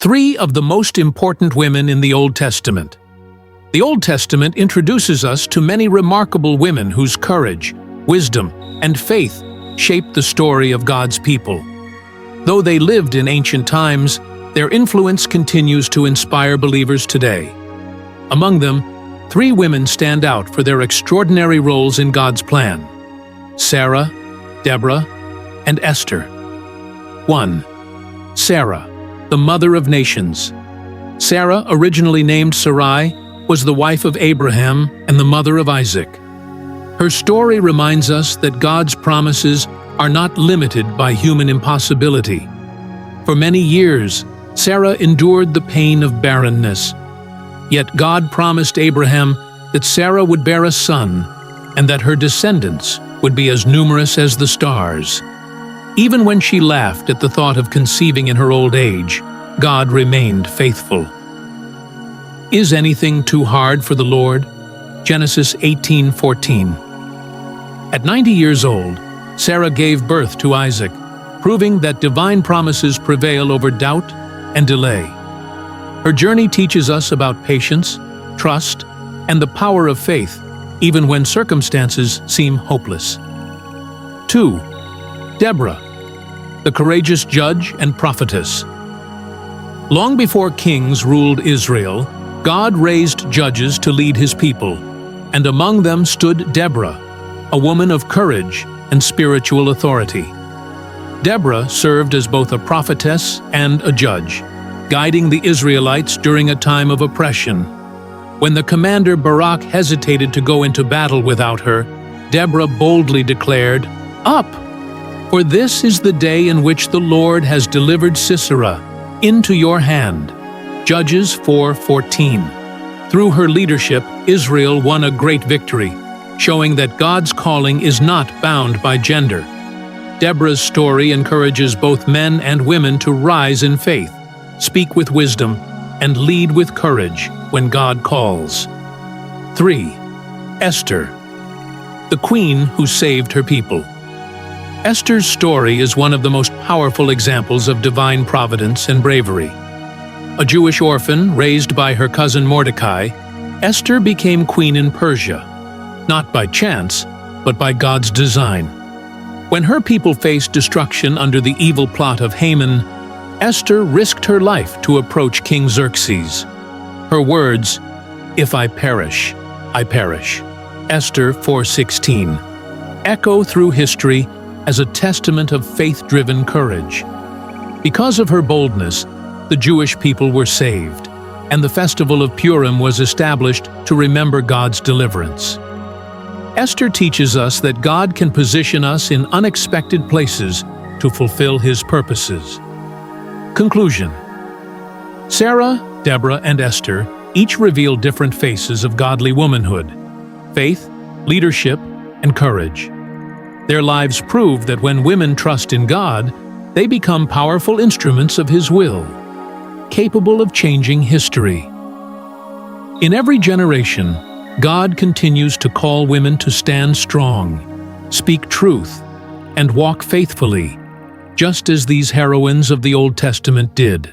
Three of the most important women in the Old Testament. The Old Testament introduces us to many remarkable women whose courage, wisdom, and faith shaped the story of God's people. Though they lived in ancient times, their influence continues to inspire believers today. Among them, three women stand out for their extraordinary roles in God's plan: Sarah, Deborah, and Esther. 1. Sarah, the mother of nations. Sarah, originally named Sarai, was the wife of Abraham and the mother of Isaac. Her story reminds us that God's promises are not limited by human impossibility. For many years, Sarah endured the pain of barrenness. Yet God promised Abraham that Sarah would bear a son and that her descendants would be as numerous as the stars. Even when she laughed at the thought of conceiving in her old age, God remained faithful. Is anything too hard for the Lord? Genesis 18:14. At 90 years old, Sarah gave birth to Isaac, proving that divine promises prevail over doubt and delay. Her journey teaches us about patience, trust, and the power of faith, even when circumstances seem hopeless. 2. Deborah, the courageous judge and prophetess. Long before kings ruled Israel, God raised judges to lead his people, and among them stood Deborah, a woman of courage and spiritual authority. Deborah served as both a prophetess and a judge, guiding the Israelites during a time of oppression. When the commander Barak hesitated to go into battle without her, Deborah boldly declared, "Up! For this is the day in which the Lord has delivered Sisera into your hand." Judges 4:14. Through her leadership, Israel won a great victory, showing that God's calling is not bound by gender. Deborah's story encourages both men and women to rise in faith, speak with wisdom, and lead with courage when God calls. 3. Esther, the queen who saved her people. Esther's story is one of the most powerful examples of divine providence and bravery. A Jewish orphan raised by her cousin Mordecai, Esther became queen in Persia, not by chance, but by God's design. When her people faced destruction under the evil plot of Haman, Esther risked her life to approach King Xerxes. Her words, "If I perish, I perish," Esther 4:16, echo through history as a testament of faith-driven courage. Because of her boldness, the Jewish people were saved, and the festival of Purim was established to remember God's deliverance. Esther teaches us that God can position us in unexpected places to fulfill His purposes. Conclusion. Sarah, Deborah, and Esther each reveal different faces of godly womanhood: faith, leadership, and courage. Their lives prove that when women trust in God, they become powerful instruments of His will, capable of changing history. In every generation, God continues to call women to stand strong, speak truth, and walk faithfully, just as these heroines of the Old Testament did.